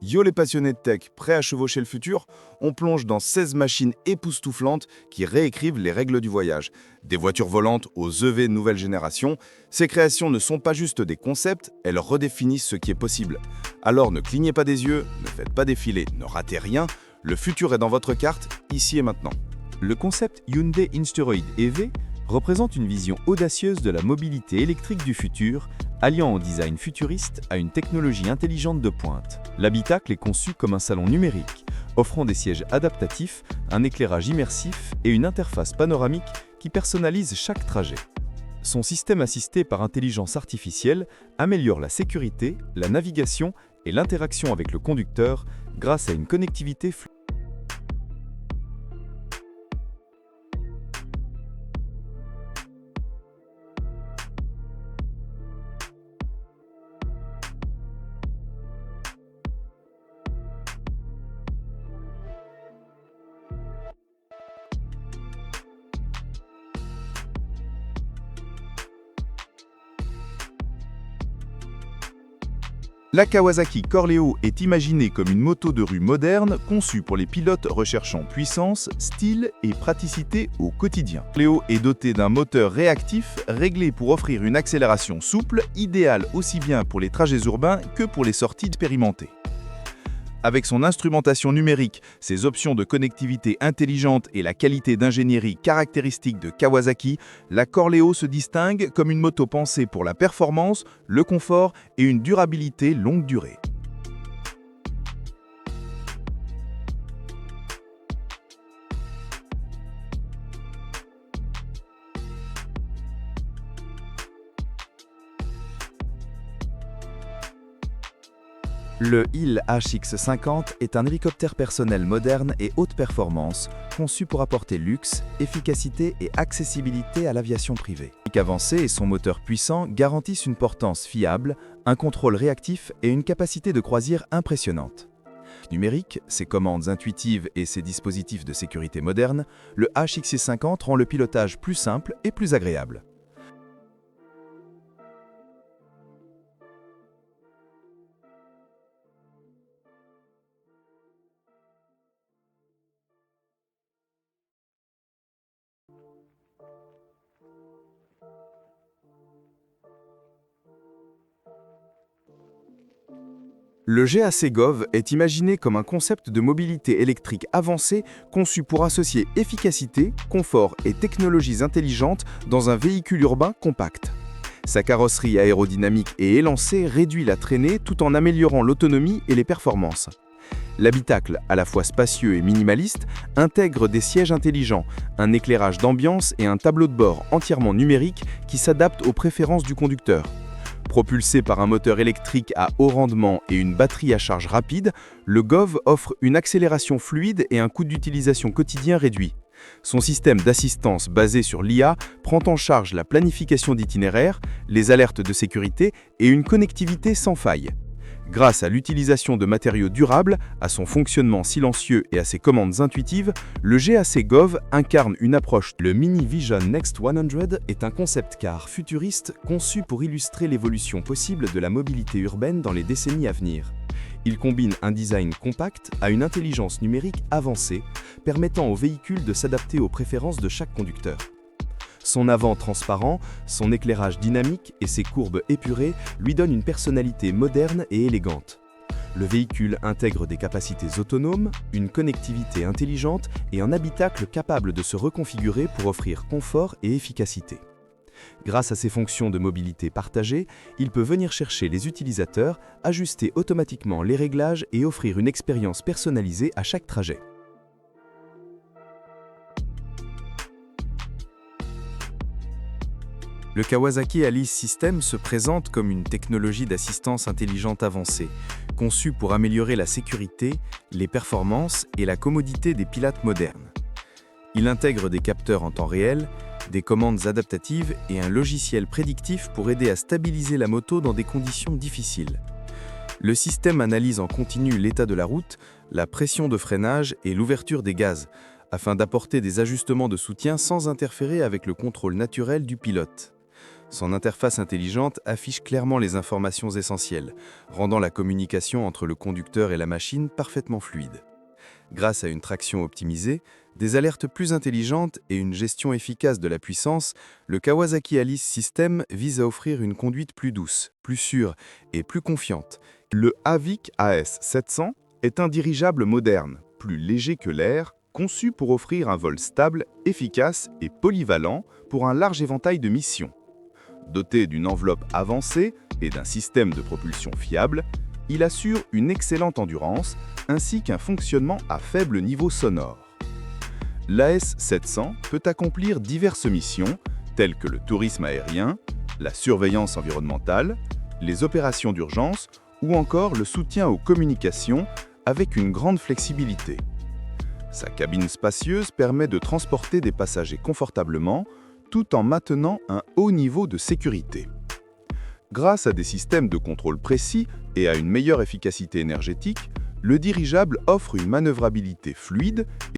Yo les passionnés de tech, prêts à chevaucher le futur? On plonge dans 16 machines époustouflantes qui réécrivent les règles du voyage. Des voitures volantes aux EV nouvelle génération, ces créations ne sont pas juste des concepts, elles redéfinissent ce qui est possible. Alors ne clignez pas des yeux, ne faites pas défiler, ne ratez rien, le futur est dans votre carte, ici et maintenant. Le concept Hyundai Instoroid EV représente une vision audacieuse de la mobilité électrique du futur, alliant un design futuriste à une technologie intelligente de pointe. L'habitacle est conçu comme un salon numérique, offrant des sièges adaptatifs, un éclairage immersif et une interface panoramique qui personnalise chaque trajet. Son système assisté par intelligence artificielle améliore la sécurité, la navigation et l'interaction avec le conducteur grâce à une connectivité fluide. La Kawasaki Corleo est imaginée comme une moto de rue moderne conçue pour les pilotes recherchant puissance, style et praticité au quotidien. Corleo est dotée d'un moteur réactif réglé pour offrir une accélération souple, idéale aussi bien pour les trajets urbains que pour les sorties expérimentées. Avec son instrumentation numérique, ses options de connectivité intelligente et la qualité d'ingénierie caractéristique de Kawasaki, la Corleo se distingue comme une moto pensée pour la performance, le confort et une durabilité longue durée. Le HIL HX50 est un hélicoptère personnel moderne et haute performance, conçu pour apporter luxe, efficacité et accessibilité à l'aviation privée. Avancé et son moteur puissant garantissent une portance fiable, un contrôle réactif et une capacité de croisière impressionnante. Numérique, ses commandes intuitives et ses dispositifs de sécurité modernes, le HX50 rend le pilotage plus simple et plus agréable. Le GAC Gov est imaginé comme un concept de mobilité électrique avancée conçu pour associer efficacité, confort et technologies intelligentes dans un véhicule urbain compact. Sa carrosserie aérodynamique et élancée réduit la traînée tout en améliorant l'autonomie et les performances. L'habitacle, à la fois spacieux et minimaliste, intègre des sièges intelligents, un éclairage d'ambiance et un tableau de bord entièrement numérique qui s'adapte aux préférences du conducteur. Propulsé par un moteur électrique à haut rendement et une batterie à charge rapide, le Gov offre une accélération fluide et un coût d'utilisation quotidien réduit. Son système d'assistance basé sur l'IA prend en charge la planification d'itinéraires, les alertes de sécurité et une connectivité sans faille. Grâce à l'utilisation de matériaux durables, à son fonctionnement silencieux et à ses commandes intuitives, le GAC Gov incarne une approche. Le Mini Vision Next 100 est un concept car futuriste conçu pour illustrer l'évolution possible de la mobilité urbaine dans les décennies à venir. Il combine un design compact à une intelligence numérique avancée, permettant au véhicule de s'adapter aux préférences de chaque conducteur. Son avant transparent, son éclairage dynamique et ses courbes épurées lui donnent une personnalité moderne et élégante. Le véhicule intègre des capacités autonomes, une connectivité intelligente et un habitacle capable de se reconfigurer pour offrir confort et efficacité. Grâce à ses fonctions de mobilité partagée, il peut venir chercher les utilisateurs, ajuster automatiquement les réglages et offrir une expérience personnalisée à chaque trajet. Le Kawasaki Alice System se présente comme une technologie d'assistance intelligente avancée, conçue pour améliorer la sécurité, les performances et la commodité des pilotes modernes. Il intègre des capteurs en temps réel, des commandes adaptatives et un logiciel prédictif pour aider à stabiliser la moto dans des conditions difficiles. Le système analyse en continu l'état de la route, la pression de freinage et l'ouverture des gaz, afin d'apporter des ajustements de soutien sans interférer avec le contrôle naturel du pilote. Son interface intelligente affiche clairement les informations essentielles, rendant la communication entre le conducteur et la machine parfaitement fluide. Grâce à une traction optimisée, des alertes plus intelligentes et une gestion efficace de la puissance, le Kawasaki Alice System vise à offrir une conduite plus douce, plus sûre et plus confiante. Le Havik AS700 est un dirigeable moderne, plus léger que l'air, conçu pour offrir un vol stable, efficace et polyvalent pour un large éventail de missions. Doté d'une enveloppe avancée et d'un système de propulsion fiable, il assure une excellente endurance ainsi qu'un fonctionnement à faible niveau sonore. L'AS700 peut accomplir diverses missions telles que le tourisme aérien, la surveillance environnementale, les opérations d'urgence ou encore le soutien aux communications avec une grande flexibilité. Sa cabine spacieuse permet de transporter des passagers confortablement tout en maintenant un haut niveau de sécurité. Grâce à des systèmes de contrôle précis et à une meilleure efficacité énergétique, le dirigeable offre une manœuvrabilité fluide